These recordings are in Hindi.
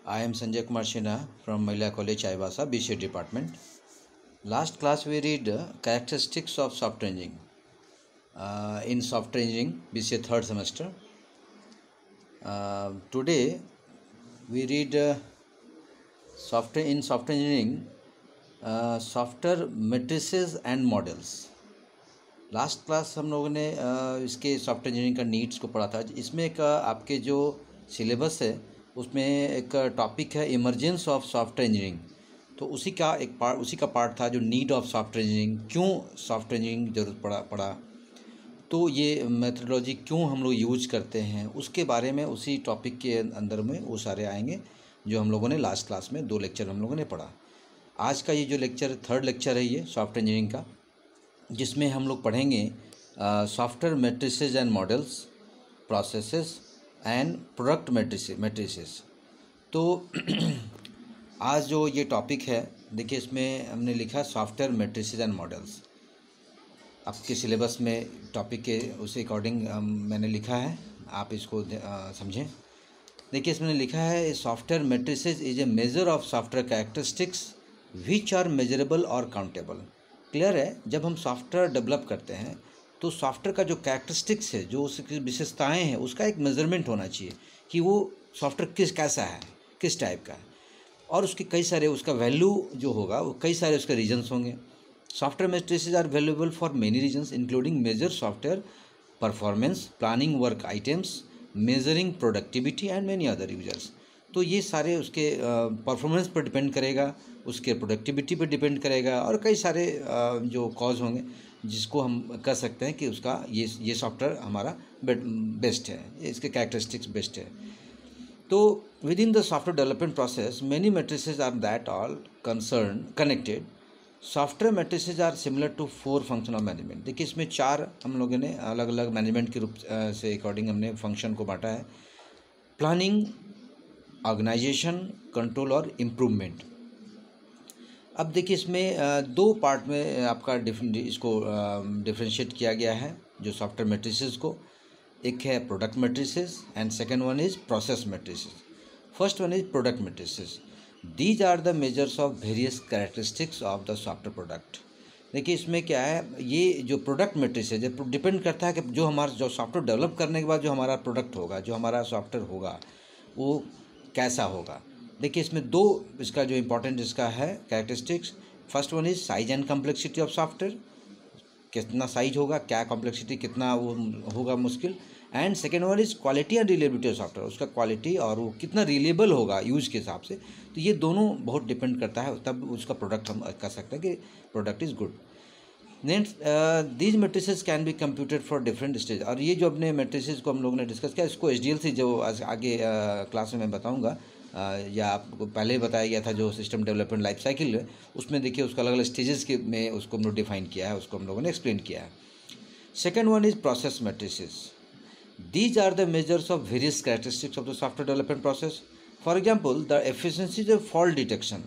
I am Sanjay Kumar Sinha from Mahila College, Chaibasa, BCA department. Last class we read characteristics of software engineering. In software engineering, BCA third semester. Today we read software engineering, software matrices and models. Last class हम लोगों ने इसके सॉफ्टवेयर इंजीनियरिंग का नीड्स को पढ़ा था। इसमें एक आपके जो सिलेबस है उसमें एक टॉपिक है इमरजेंस ऑफ सॉफ्टवेयर इंजीनियरिंग। तो उसी का पार्ट था जो नीड ऑफ सॉफ्टवेयर इंजीनियरिंग, क्यों सॉफ्टवेयर इंजीनियरिंग ज़रूरत पड़ा, तो ये मेथडोलॉजी क्यों हम लोग यूज करते हैं, उसके बारे में उसी टॉपिक के अंदर में वो सारे आएंगे जो हम लोगों ने लास्ट क्लास में 2 लेक्चर हम लोगों ने पढ़ा। आज का ये जो लेक्चर थर्ड लेक्चर है ये सॉफ्टवेयर इंजीनियरिंग का, जिसमें हम लोग पढ़ेंगे software matrices and models, processes and product matrices. तो आज जो ये टॉपिक है, देखिए इसमें हमने लिखा सॉफ्टवेयर मैट्रिसेस एंड मॉडल्स। आपके सिलेबस में टॉपिक के उसी अकॉर्डिंग मैंने लिखा है, आप इसको समझें। देखिए इसमें लिखा है software matrices is a measure of software characteristics which are measurable और काउंटेबल। क्लियर है, जब हम सॉफ्टवेयर डेवलप करते हैं तो सॉफ्टवेयर का जो कैरेक्टरिस्टिक्स है, जो उसकी विशेषताएं हैं, उसका एक मेजरमेंट होना चाहिए कि वो सॉफ्टवेयर कैसा है, किस टाइप का है, और उसके कई सारे उसका वैल्यू जो होगा वो कई सारे उसके रीजन्स होंगे। Software matrices are valuable for many reasons including measure software performance, planning work items, measuring productivity and many other users. तो ये सारे उसके परफॉर्मेंस पर डिपेंड करेगा, उसके प्रोडक्टिविटी पर डिपेंड करेगा, और कई सारे जो कॉज होंगे जिसको हम कह सकते हैं कि उसका ये सॉफ्टवेयर हमारा बेस्ट है, इसके कैरेक्टरिस्टिक्स बेस्ट है। तो within the software development process many matrices are that all connected. Software matrices are similar to 4 function of management. देखिए इसमें 4 हम लोगों ने अलग अलग मैनेजमेंट के रूप से अकॉर्डिंग हमने फंक्शन को बांटा है। प्लानिंग, ऑर्गेनाइजेशन, कंट्रोल और इम्प्रूवमेंट। अब देखिए इसमें 2 पार्ट में आपका इसको डिफ्रेंशिएट किया गया है जो सॉफ्टवेयर मैट्रिसेस को। एक है product matrices and second one is process matrices. First one is product matrices. These are the measures of various characteristics of the software product. देखिए इसमें क्या है, ये जो प्रोडक्ट मैट्रिक्स है जो डिपेंड करता है कि जो हमारा जो सॉफ्टवेयर डेवलप करने के बाद जो हमारा प्रोडक्ट होगा, जो हमारा सॉफ्टवेयर होगा वो कैसा होगा। देखिए इसमें 2 इसका जो इम्पोर्टेंट इसका है characteristics. First one is size and complexity of software, कितना साइज होगा, क्या कॉम्प्लेक्सिटी, कितना वो होगा मुश्किल। And second one is quality and reliability of software, उसका क्वालिटी और वो कितना रिलेबल होगा यूज के हिसाब से। तो ये दोनों बहुत डिपेंड करता है, तब उसका प्रोडक्ट हम कह सकते हैं कि product is good. Next these matrices can be computed for different stage. और ये जो अपने मैट्रिसेस को हम लोगों ने डिस्कस किया, इसको HDLC जो आगे क्लास में मैं बताऊंगा, या आपको पहले ही बताया गया था जो सिस्टम डेवलपमेंट लाइफ साइकिल है, उसमें देखिए उसका अलग अलग स्टेजेस के में उसको हम लोग डिफाइन किया है, उसको हम लोगों ने एक्सप्लेन किया है। Second one is process matrices. These are the measures of various characteristics of the software development process. For example, the efficiencies of fault detection.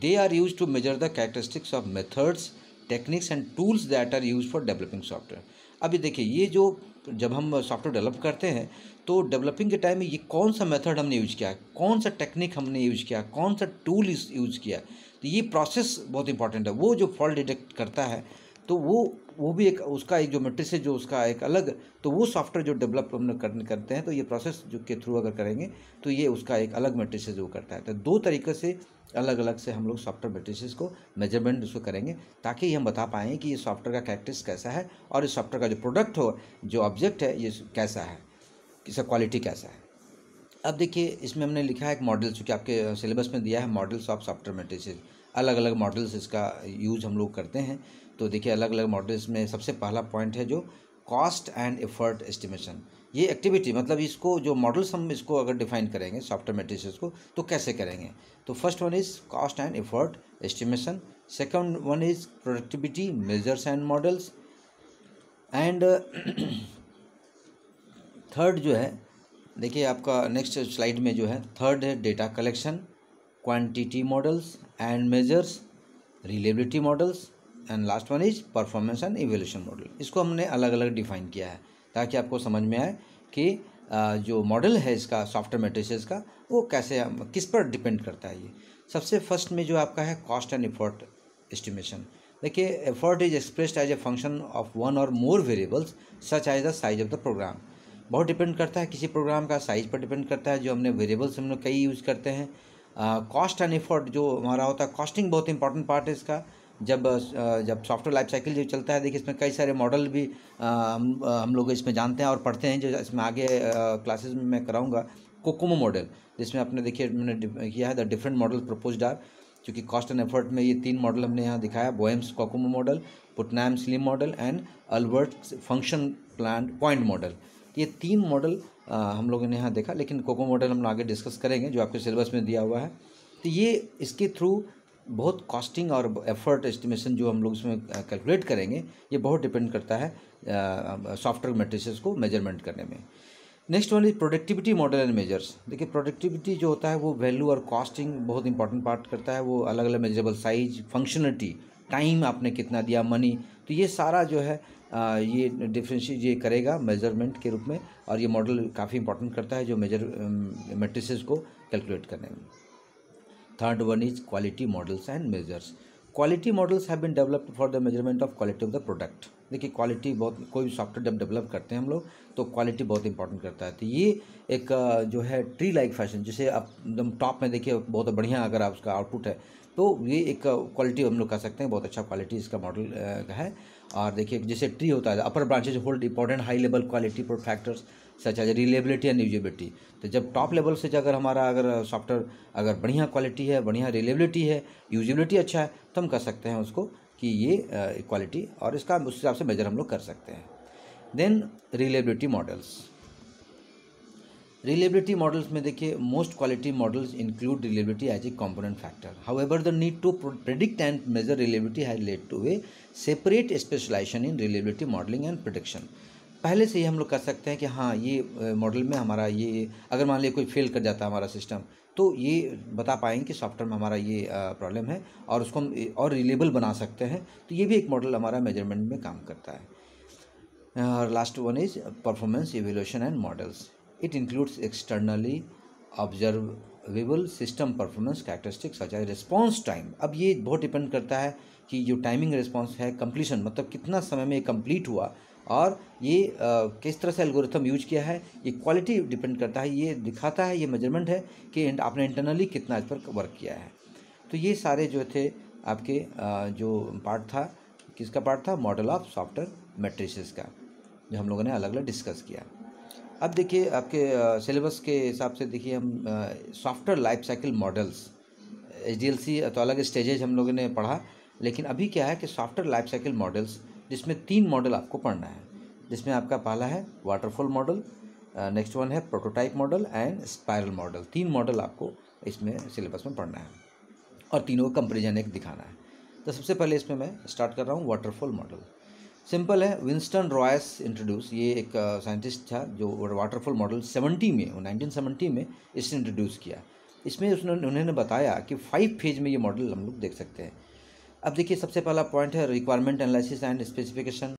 They are used to measure the characteristics of methods, techniques and tools that are used for developing software. अभी देखिए ये जो जब हम सॉफ्टवेयर डेवलप करते हैं तो डेवलपिंग के टाइम में ये कौन सा मेथड हमने यूज किया, कौन सा टेक्निक हमने यूज किया, कौन सा टूल यूज किया, तो ये प्रोसेस बहुत इंपॉर्टेंट है। वो जो फॉल्ट डिटेक्ट करता है तो वो भी एक उसका एक जो मैट्रिक्स है जो उसका एक अलग, तो वो सॉफ्टवेयर जो डेवलप हम करते हैं तो ये प्रोसेस जो के थ्रू अगर करेंगे तो ये उसका एक अलग मैट्रिक्स जो करता है। तो 2 तरीके से अलग अलग से हम लोग सॉफ्टवेयर मैट्रिक्स को मेजरमेंट उसको करेंगे ताकि हम बता पाएँ कि ये सॉफ्टवेयर का कैरेक्टरिस्टिक्स कैसा है और इस सॉफ्टवेयर का जो प्रोडक्ट हो, जो ऑब्जेक्ट है, ये कैसा है, इसका क्वालिटी कैसा है। अब देखिए इसमें हमने लिखा है एक मॉडल, चूँकि आपके सिलेबस में दिया है मॉडल्स ऑफ सॉफ्टवेयर मैट्रिक्स। अलग अलग मॉडल्स इसका यूज हम लोग करते हैं। तो देखिए अलग अलग मॉडल्स में सबसे पहला पॉइंट है जो कॉस्ट एंड एफर्ट एस्टिमेशन। ये एक्टिविटी मतलब इसको जो मॉडल्स हम इसको अगर डिफाइन करेंगे सॉफ्टवेयर मैट्रिसेस को तो कैसे करेंगे। तो first one is cost and effort estimation, second one is productivity measures and models, and third जो है देखिए आपका नेक्स्ट स्लाइड में जो है थर्ड है data collection, quantity models and measures, reliability models, and last one is performance and evaluation model. इसको हमने अलग अलग डिफाइन किया है ताकि आपको समझ में आए कि जो मॉडल है इसका सॉफ्टवेयर मैट्रिसेस का, वो कैसे किस पर डिपेंड करता है। ये सबसे फर्स्ट में जो आपका है कॉस्ट एंड एफर्ट एस्टिमेशन। देखिए, effort is expressed as a function of one और more variables such as the size of the program. बहुत डिपेंड करता है किसी प्रोग्राम का साइज पर डिपेंड करता है, जो हमने वेरिएबल्स हम लोग कई यूज़ करते हैं। कॉस्ट एंड एफर्ट जो हमारा होता है, कॉस्टिंग बहुत इंपॉर्टेंट पार्ट है इसका। जब सॉफ्टवेयर लाइफ साइकिल जो चलता है, देखिए इसमें कई सारे मॉडल भी हम लोग इसमें जानते हैं और पढ़ते हैं, जो इसमें आगे क्लासेस में मैं कराऊंगा। कोकोमो मॉडल, जिसमें आपने देखिए मैंने किया है the different model proposed are, क्योंकि कॉस्ट एंड एफर्ट में ये 3 मॉडल हमने यहाँ दिखाया, Boehm's COCOMO model, Putnam SLIM model and Albert function plan point model. ये 3 मॉडल हम लोगों ने यहाँ देखा, लेकिन कोकोमो मॉडल हम लोग आगे डिस्कस करेंगे जो आपके सिलेबस में दिया हुआ है। तो ये इसके थ्रू बहुत कॉस्टिंग और एफर्ट एस्टिमेशन जो हम लोग इसमें कैलकुलेट करेंगे, ये बहुत डिपेंड करता है सॉफ्टवेयर मैट्रिसेस को मेजरमेंट करने में। Next one is productivity model and measures. देखिए, प्रोडक्टिविटी जो होता है वो वैल्यू और कॉस्टिंग बहुत इंपॉर्टेंट पार्ट करता है। वो अलग अलग मेजरेबल साइज, फंक्शनलिटी, टाइम आपने कितना दिया, मनी, तो ये सारा जो है ये डिफरेंशिएट ये करेगा मेजरमेंट के रूप में, और ये मॉडल काफ़ी इंपॉर्टेंट करता है जो मेजर मैट्रिसेस को कैलकुलेट करने में। Third one is quality models and measures. Quality models have been developed for the measurement of quality of the product. देखिए, क्वालिटी बहुत, कोई भी सॉफ्टवेयर जब डेवलप करते हैं हम लोग, तो क्वालिटी बहुत इंपॉर्टेंट करता है। तो ये एक जो है ट्री लाइक फैशन, जैसे आप एकदम टॉप में देखिए बहुत बढ़िया अगर आप उसका आउटपुट है, तो ये एक क्वालिटी हम लोग कह सकते हैं, बहुत अच्छा क्वालिटी इसका मॉडल है। और देखिए, जैसे ट्री होता है, upper branches hold important high level quality factors such as reliability and usability. तो जब टॉप लेवल से अगर हमारा अगर सॉफ्टवेयर अगर बढ़िया क्वालिटी है, बढ़िया रिलेबिलिटी है, यूजेबिलिटी अच्छा है, तो हम कह सकते हैं उसको कि ये क्वालिटी, और इसका उस हिसाब से मेजर हम लोग कर सकते हैं। Then reliability models. Reliability models में देखिए, most quality models include reliability as a component factor. However the need to predict and measure reliability has led to a separate specialisation in reliability modelling and prediction. पहले से ही हम लोग कर सकते हैं कि हाँ, ये मॉडल में हमारा ये, अगर मान लिया कोई फेल कर जाता है हमारा सिस्टम, तो ये बता पाएंगे कि सॉफ्टवेयर में हमारा ये प्रॉब्लम है, और उसको हम और रिलेबल बना सकते हैं। तो ये भी एक मॉडल हमारा मेजरमेंट में काम करता है। और last one is performance evaluation and models. It includes externally observable system performance characteristics such as response time. अब ये बहुत डिपेंड करता है कि जो टाइमिंग रिस्पॉन्स है, कंप्लीशन मतलब कितना समय में ये कंप्लीट हुआ, और ये किस तरह से एल्गोरिथम यूज किया है, ये क्वालिटी डिपेंड करता है। ये दिखाता है, ये मेजरमेंट है कि आपने इंटरनली कितना इस पर वर्क किया है। तो ये सारे जो थे आपके जो पार्ट था, किसका पार्ट था, मॉडल ऑफ सॉफ्टवेयर मैट्रिसेस का, जो हम लोगों ने अलग अलग डिस्कस किया। अब देखिए, आपके सिलेबस के हिसाब से देखिए, हम software life cycle models, SDLC तो अलग स्टेजेज हम लोगों ने पढ़ा, लेकिन अभी क्या है कि सॉफ्टवेयर लाइफ साइकिल मॉडल्स, जिसमें 3 मॉडल आपको पढ़ना है, जिसमें आपका पहला है वाटरफॉल मॉडल, नेक्स्ट वन है prototype model and spiral model. 3 model आपको इसमें सिलेबस में पढ़ना है, और तीनों का कंपेरिजन एक दिखाना है। तो सबसे पहले इसमें मैं स्टार्ट कर रहा हूँ वाटरफॉल मॉडल। सिंपल है, विंस्टन रॉयस इंट्रोड्यूस, ये एक साइंटिस्ट था जो वाटरफॉल मॉडल 1970 में इसने इंट्रोड्यूस किया। इसमें उन्होंने बताया कि 5 फेज में ये मॉडल हम लोग देख सकते हैं। अब देखिए, सबसे पहला पॉइंट है requirement analysis and specification,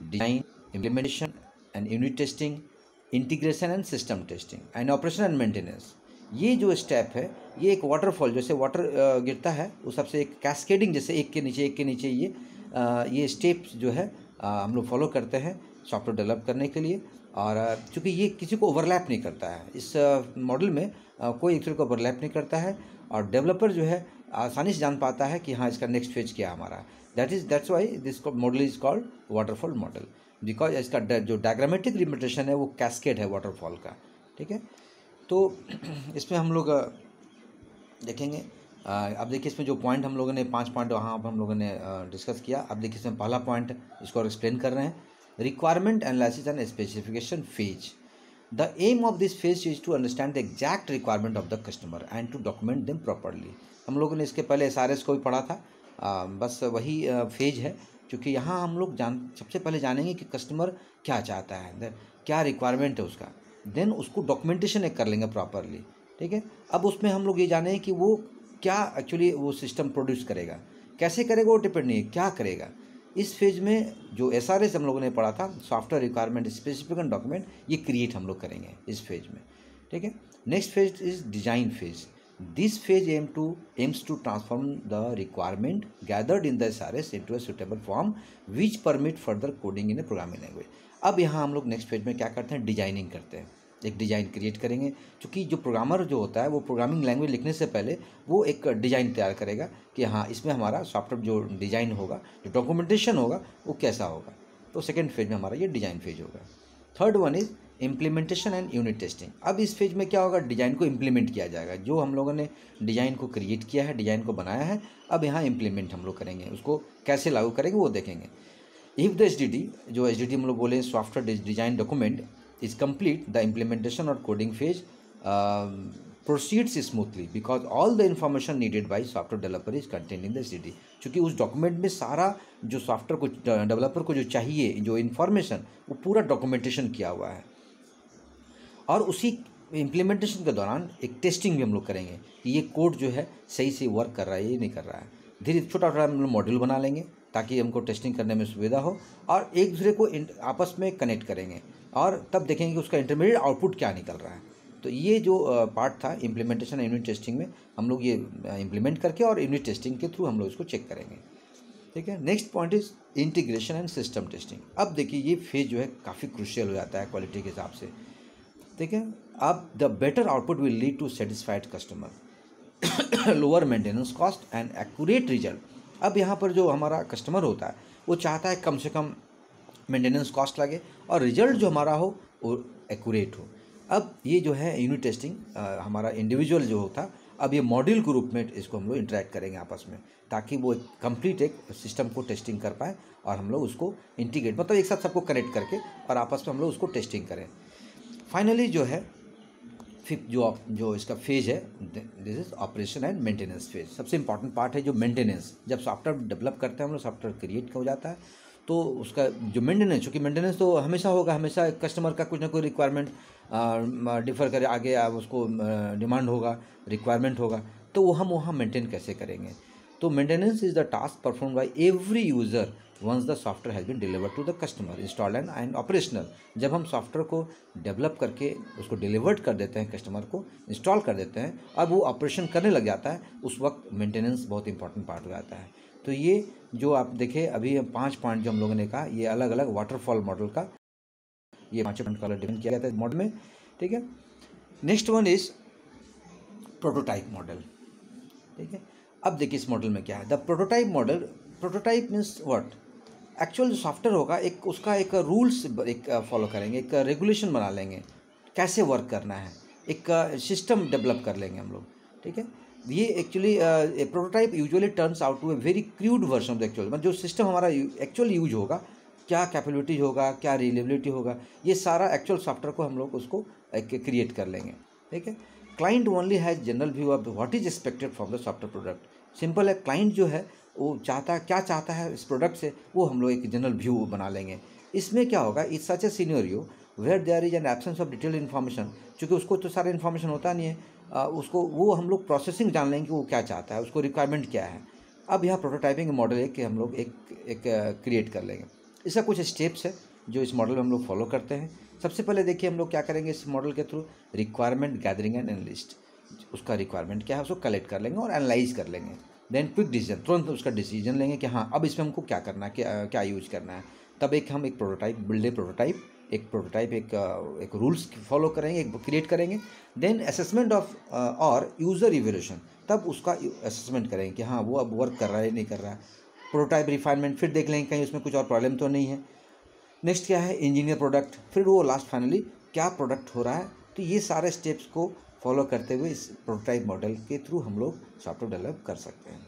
design, implementation and unit testing, integration and system testing and operation and maintenance. ये जो स्टेप है, ये एक वाटरफॉल, जैसे वाटर गिरता है उस सबसे एक कैस्केडिंग, जैसे एक के नीचे ये स्टेप्स जो है हम लोग फॉलो करते हैं सॉफ्टवेयर डेवलप करने के लिए। और चूँकि ये किसी को ओवरलैप नहीं करता है, इस मॉडल में कोई एक दूसरे को ओवरलैप नहीं करता है, और डेवलपर जो है आसानी से जान पाता है कि हाँ, इसका नेक्स्ट फेज क्या है हमारा। That's why this model is called waterfall model, because इसका जो डायग्रामेटिक रिप्रेजेंटेशन है वो कैस्केड है वाटरफॉल का। ठीक है, तो इसमें हम लोग देखेंगे। अब देखिए, इसमें जो पॉइंट हम लोगों ने 5 पॉइंट वहाँ पर हम लोगों ने डिस्कस किया। अब देखिए, इसमें पहला पॉइंट इसको एक्सप्लेन कर रहे हैं, requirement analysis and specification phase. The aim of this phase is to understand the exact requirement of the customer and to document them properly. हम लोगों ने इसके पहले SRS को भी पढ़ा था, बस वही फेज है, क्योंकि यहाँ हम लोग सबसे पहले जानेंगे कि कस्टमर क्या चाहता है, क्या रिक्वायरमेंट है उसका, देन उसको डॉक्यूमेंटेशन एक कर लेंगे प्रॉपरली। ठीक है, अब उसमें हम लोग ये जाने कि वो क्या एक्चुअली वो सिस्टम प्रोड्यूस करेगा, कैसे करेगा वो डिपेंड नहीं है, क्या करेगा। इस फेज में जो SRS हम लोगों ने पढ़ा था, सॉफ्टवेयर रिक्वायरमेंट स्पेसिफिकेशन डॉक्यूमेंट, ये क्रिएट हम लोग करेंगे इस फेज में, ठीक है। Next phase is design phase. This phase aims to transform the requirement gathered in the SRS into a suitable form which permit further coding in a programming language। अब यहाँ हम लोग नेक्स्ट फेज में क्या करते हैं, डिजाइनिंग करते हैं, एक डिज़ाइन क्रिएट करेंगे। क्योंकि जो प्रोग्रामर जो होता है वो प्रोग्रामिंग लैंग्वेज लिखने से पहले वो एक डिज़ाइन तैयार करेगा कि हाँ इसमें हमारा सॉफ्टवेयर जो डिज़ाइन होगा, जो डॉक्यूमेंटेशन होगा वो कैसा होगा। तो सेकेंड फेज में हमारा ये डिज़ाइन फेज होगा। Third one is implementation and unit testing. अब इस फेज में क्या होगा, डिज़ाइन को इम्प्लीमेंट किया जाएगा। जो हम लोगों ने डिज़ाइन को क्रिएट किया है, डिज़ाइन को बनाया है, अब यहाँ इम्प्लीमेंट हम लोग करेंगे, उसको कैसे लागू करेंगे वो देखेंगे। इफ़ द SDD, जो SDD हम लोग बोले software design document is complete, the implementation or coding phase proceeds smoothly because all the information needed by software developer is contained in the SDD। क्योंकि उस डॉक्यूमेंट में सारा जो सॉफ्टवेयर को डेवलपर को जो चाहिए, जो इन्फॉर्मेशन, वो पूरा डॉक्यूमेंटेशन किया हुआ है। और उसी इम्प्लीमेंटेशन के दौरान एक टेस्टिंग भी हम लोग करेंगे कि ये कोड जो है सही से वर्क कर रहा है, ये नहीं कर रहा है। धीरे छोटा छोटा हम लोग मॉड्यूल बना लेंगे ताकि हमको टेस्टिंग करने में सुविधा हो, और एक दूसरे को आपस में कनेक्ट करेंगे और तब देखेंगे कि उसका इंटरमीडिएट आउटपुट क्या निकल रहा है। तो ये जो पार्ट था इम्प्लीमेंटेशन एंड यूनिट टेस्टिंग में, हम लोग ये इम्प्लीमेंट करके और यूनिट टेस्टिंग के थ्रू हम लोग इसको चेक करेंगे, ठीक है। Next point is integration and system testing. अब देखिए ये फेज जो है काफ़ी क्रूशियल हो जाता है क्वालिटी के हिसाब से, ठीक है। अब the better output will lead to satisfied customer, lower maintenance cost and accurate result. अब यहाँ पर जो हमारा कस्टमर होता है वो चाहता है कम से कम मेंटेनेंस कॉस्ट लगे और रिजल्ट जो हमारा हो वो एक्यूरेट हो। अब ये जो है यूनिट टेस्टिंग हमारा इंडिविजुअल जो होता, अब ये मॉड्यूल के रूप में इसको हम लोग इंटरेक्ट करेंगे आपस में, ताकि वो कंप्लीट एक सिस्टम को टेस्टिंग कर पाए और हम लोग उसको इंटीग्रेट, मतलब एक साथ सबको कनेक्ट करके और आपस में हम लोग उसको टेस्टिंग करें। फाइनली जो है फिफ्थ जो इसका फेज है, this is operation and maintenance phase. सबसे इंपॉर्टेंट पार्ट है जो मेंटेनेंस। जब सॉफ्टवेयर डेवलप करते हैं हम लोग, सॉफ्टवेयर क्रिएट हो जाता है, तो उसका जो मेंटेनेंस, चूँकि मेंटेनेंस तो हमेशा होगा, हमेशा कस्टमर का कुछ ना कोई रिक्वायरमेंट डिफ़र करे, आगे उसको डिमांड होगा, रिक्वायरमेंट होगा, तो वो हम वहाँ मेंटेन कैसे करेंगे। तो maintenance is the task perform by every user once the software has been delivered to the customer, installed and operational. जब हम सॉफ्टवेयर को डेवलप करके उसको डिलीवर्ड कर देते हैं, कस्टमर को इंस्टॉल कर देते हैं, अब वो ऑपरेशन करने लग जाता है, उस वक्त मेंटेनेंस बहुत इंपॉर्टेंट पार्ट हो जाता है। तो ये जो आप देखें अभी 5 पॉइंट जो हम लोगों ने कहा, ये अलग अलग वाटरफॉल मॉडल का ये 5 पॉइंट का डिफाइन किया गया था मॉडल में, ठीक है। Next one is prototype model, ठीक है। अब देखिए इस मॉडल में क्या है, the prototype model. Prototype means what, actual जो सॉफ्टवेयर होगा एक उसका एक रूल्स एक फॉलो करेंगे, एक रेगुलेशन बना लेंगे, कैसे वर्क करना है, एक सिस्टम डेवलप कर लेंगे हम लोग, ठीक है। ये actually prototype usually turns out to a very crude version of the actual, मतलब जो सिस्टम हमारा एक्चुअल यूज होगा, क्या कैपेबिलिटी होगा, क्या रिलेबिलिटी होगा, ये सारा एक्चुअल सॉफ्टवेयर को हम लोग उसको क्रिएट कर लेंगे, ठीक है। Client only has general view of what is expected from the software product. Simple है, क्लाइंट जो है वो चाहता है, क्या चाहता है इस प्रोडक्ट से, वो हम लोग एक जनरल व्यू बना लेंगे। इसमें क्या होगा, it's such a scenario where there is an absence of detailed information, क्योंकि उसको तो सारा इन्फॉर्मेशन होता नहीं है, उसको वो हम लोग प्रोसेसिंग जान लेंगे कि वो क्या चाहता है, उसको रिक्वायरमेंट क्या है। अब यहाँ प्रोटोटाइपिंग मॉडल है कि हम लोग एक क्रिएट कर लेंगे। इसका कुछ स्टेप्स है जो इस मॉडल में हम लोग फॉलो करते हैं। सबसे पहले देखिए हम लोग क्या करेंगे इस मॉडल के through, requirement gathering and analyst, उसका रिक्वायरमेंट क्या है उसको कलेक्ट कर लेंगे और एनालाइज कर लेंगे। देन क्विक डिसीजन, तुरंत उसका डिसीजन लेंगे कि हाँ अब इसमें हमको क्या करना है, क्या यूज करना है। तब हम एक प्रोटोटाइप, बिल्ड ए प्रोटोटाइप, एक रूल्स फॉलो करेंगे, एक क्रिएट करेंगे। देन असेसमेंट ऑफ और यूज़र इवैल्यूएशन, तब उसका असेसमेंट करेंगे कि हाँ वो अब वर्क कर रहा है नहीं कर रहा है। प्रोटोटाइप रिफाइनमेंट, फिर देख लेंगे कहीं उसमें कुछ और प्रॉब्लम तो नहीं है। नेक्स्ट क्या है, इंजीनियर प्रोडक्ट, फिर वो लास्ट फाइनली क्या प्रोडक्ट हो रहा है। तो ये सारे स्टेप्स को फॉलो करते हुए इस प्रोटोटाइप मॉडल के थ्रू हम लोग सॉफ्टवेयर डेवलप कर सकते हैं।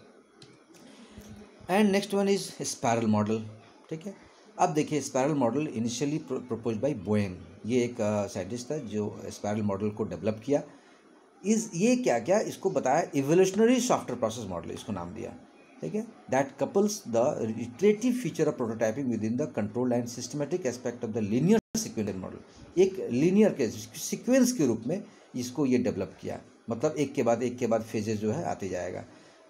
And next one is spiral model, ठीक है। अब देखिए spiral model initially propose by Boeing, ये एक साइंटिस्ट था जो स्पाइरल मॉडल को डेवलप किया। ये क्या इसको बताया इवोल्यूशनरी सॉफ्टवेयर प्रोसेस मॉडल, इसको नाम दिया, ठीक है। That couples the iterative feature of prototyping with in the control and systematic aspect of the linear sequence model. एक लीनियर के सीक्वेंस के रूप में इसको ये डेवलप किया, मतलब एक के बाद फेजेस जो है आते जाएगा।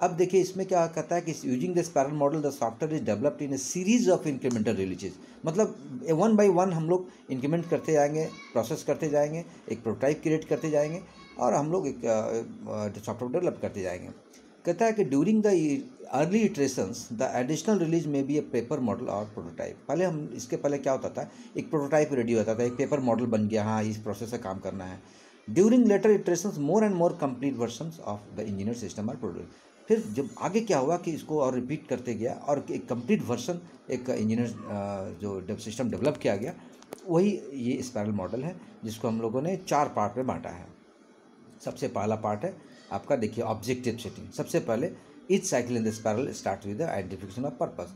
अब देखिए इसमें क्या कहता है कि using the spiral model the software is developed in A series of incremental releases, मतलब 1 by 1 हम लोग इंक्रीमेंट करते जाएंगे, प्रोसेस करते जाएंगे, एक प्रोटोटाइप क्रिएट करते जाएंगे और हम लोग एक सॉफ्टवेयर डेवलप करते जाएंगे। कहता है कि during the early iterations the additional release में बी ए पेपर मॉडल और प्रोटोटाइप। पहले हम इसके पहले क्या होता था, एक प्रोटोटाइप रेडी होता था, एक पेपर मॉडल बन गया, हाँ इस प्रोसेस से काम करना है। During later iterations more and more complete versions of the engineer system are produce. फिर जब आगे क्या हुआ कि इसको और रिपीट करते गया और एक कंप्लीट वर्जन एक इंजीनियर जो सिस्टम डेवलप किया गया, वही ये स्पाइरल मॉडल है जिसको हम लोगों ने 4 पार्ट में बांटा है। सबसे पहला पार्ट है आपका, देखिए ऑब्जेक्टिव सेटिंग। सबसे पहले each cycle in the spiral start with the identification of purpose.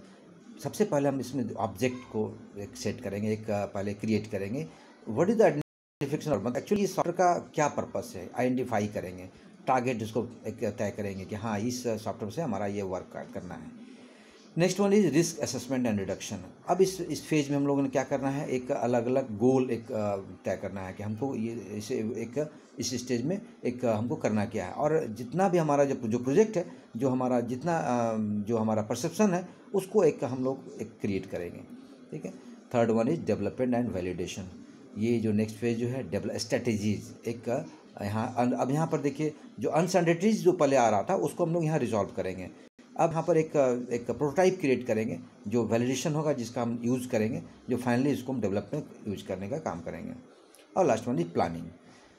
सबसे पहले हम इसमें ऑब्जेक्ट को एक सेट करेंगे, एक पहले क्रिएट करेंगे। What is the identification of, मतलब एक्चुअली इस सॉफ्टवेयर का क्या पर्पस है, आइडेंटिफाई करेंगे। टारगेट इसको एक तय करेंगे कि हाँ इस सॉफ्टवेयर से हमारा ये वर्क करना है। Next one is risk assessment and reduction. अब इस फेज में हम लोगों ने क्या करना है, एक अलग अलग गोल एक तय करना है कि हमको ये इसे एक इस स्टेज में एक हमको करना क्या है, और जितना भी हमारा जो प्रोजेक्ट है, जो हमारा जितना जो हमारा परसेप्शन है, उसको एक हम लोग एक क्रिएट करेंगे। ठीक है। Third one is development and validation. ये जो नेक्स्ट फेज जो है डेवलप स्ट्रेटेजीज, एक यहाँ अब यहाँ पर देखिए जो अनसर्टेनिटीज जो पहले आ रहा था उसको हम लोग यहाँ रिजॉल्व करेंगे। अब यहाँ पर एक प्रोटोटाइप क्रिएट करेंगे जो वैलिडेशन होगा, जिसका हम यूज़ करेंगे, जो फाइनली इसको हम डेवलपमेंट यूज करने का काम करेंगे। और last one is planning.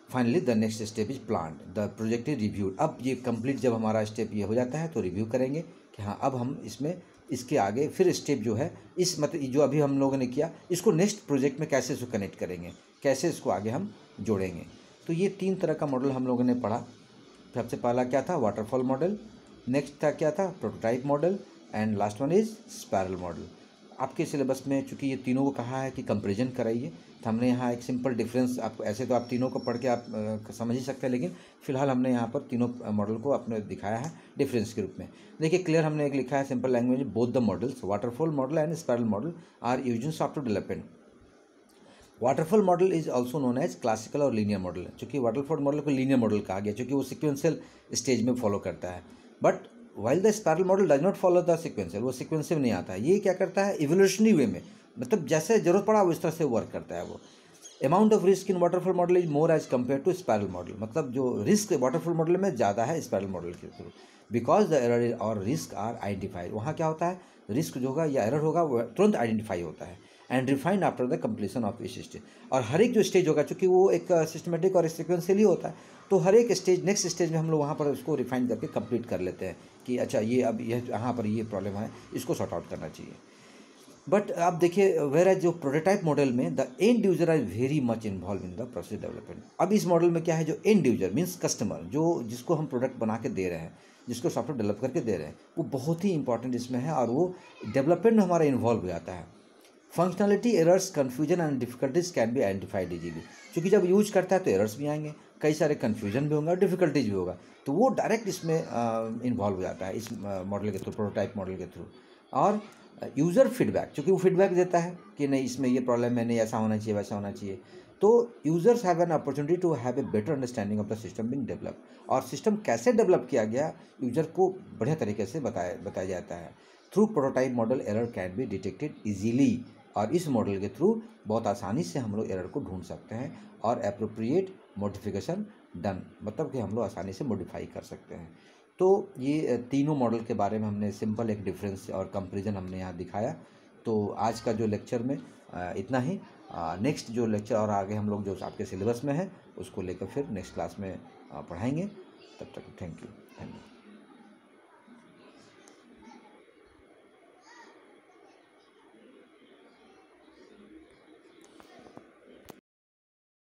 Finally the next step is plan, the project is reviewed. अब ये कंप्लीट जब हमारा स्टेप ये हो जाता है तो रिव्यू करेंगे कि हाँ अब हम इसमें इसके आगे फिर स्टेप जो है इस मतलब जो अभी हम लोगों ने किया इसको नेक्स्ट प्रोजेक्ट में कैसे इसको कनेक्ट करेंगे, कैसे इसको आगे हम जोड़ेंगे। तो ये 3 तरह का मॉडल हम लोगों ने पढ़ा। सबसे पहला क्या था, वाटरफॉल मॉडल। नेक्स्ट था क्या था, prototype model. And last one is spiral model. आपके सिलेबस में चूंकि ये तीनों को कहा है कि कंपैरिजन कराइए, तो हमने यहाँ एक सिंपल डिफरेंस, आप ऐसे तो आप तीनों को पढ़ के आप समझ ही सकते हैं, लेकिन फिलहाल हमने यहाँ पर तीनों मॉडल को अपने दिखाया है डिफरेंस के रूप में। देखिए क्लियर हमने एक लिखा है simple language, both the models waterfall model and spiral model are used in software development. Waterfall model is also known as classical और लीनियर मॉडल। चूँकि वाटरफॉल मॉडल को लीनियर मॉडल कहा गया क्योंकि वो सिक्वेंशियल स्टेज में फॉलो करता है, but while the spiral model does not follow the sequential, वो सिक्वेंशियल नहीं आता है। ये क्या करता है, इवोल्यूशनरी वे में, मतलब जैसे जरूरत पड़ा उस तरह से वर्क करता है वो। Amount of risk in waterfall model is more as compare to spiral model, मतलब जो रिस्क वाटरफॉल मॉडल में ज़्यादा है स्पाइरल मॉडल के थ्रू, बिकॉज द एरर और रिस्क आर आइडेंटिफाइड। वहाँ क्या होता है, रिस्क जो होगा या एरर होगा वो तुरंत आइडेंटिफाई होता है and refined after the completion of इस स्टेज। और हर एक जो स्टेज होगा, चूँकि वो एक सिस्टमेटिक और सिक्वेंशियल ही होता है, तो हर एक स्टेज नेक्स्ट स्टेज में हम लोग वहाँ पर उसको रिफाइन करके कंप्लीट कर लेते हैं कि अच्छा ये अब ये यहाँ पर ये प्रॉब्लम है, इसको सॉर्ट आउट करना चाहिए। बट आप देखिए वेर एज जो प्रोटोटाइप मॉडल में the end user are very much involve in the process development. अब इस मॉडल में क्या है, जो एंड यूजर मीन्स कस्टमर, जो जिसको हम प्रोडक्ट बना के दे रहे हैं, जिसको सॉफ्टवेयर डेवलप करके दे रहे हैं, वो बहुत ही इंपॉर्टेंट इसमें है और वो डेवलपमेंट में हमारा इन्वॉल्व हो जाता है। Functionality errors confusion and difficulties can be identified easily, क्योंकि जब यूज करता है तो एरर्स भी आएंगे, कई सारे कन्फ्यूजन भी होंगे और डिफिकल्टीज भी होगा, तो वो डायरेक्ट इसमें इन्वॉल्व हो जाता है इस मॉडल के थ्रू, प्रोटोटाइप मॉडल के थ्रू। और यूज़र फीडबैक, क्योंकि वो फीडबैक देता है कि नहीं इसमें ये प्रॉब्लम है, नहीं ऐसा होना चाहिए वैसा होना चाहिए, तो users have an opportunity to have a better understanding of the system being develop. और सिस्टम कैसे डेवलप किया गया यूजर को बढ़िया तरीके से बताया जाता है। Through prototype model error can be detected easily, और इस मॉडल के थ्रू बहुत आसानी से हम लोग एरर को ढूंढ सकते हैं और एप्रोप्रिएट मॉडिफिकेशन डन, मतलब कि हम लोग आसानी से मॉडिफाई कर सकते हैं। तो ये तीनों मॉडल के बारे में हमने सिंपल एक डिफरेंस और कंपैरिजन हमने यहाँ दिखाया। तो आज का जो लेक्चर में इतना ही। नेक्स्ट जो लेक्चर और आगे हम लोग जो आपके सिलेबस में है उसको लेकर फिर नेक्स्ट क्लास में पढ़ाएंगे। तब तक थैंक यू।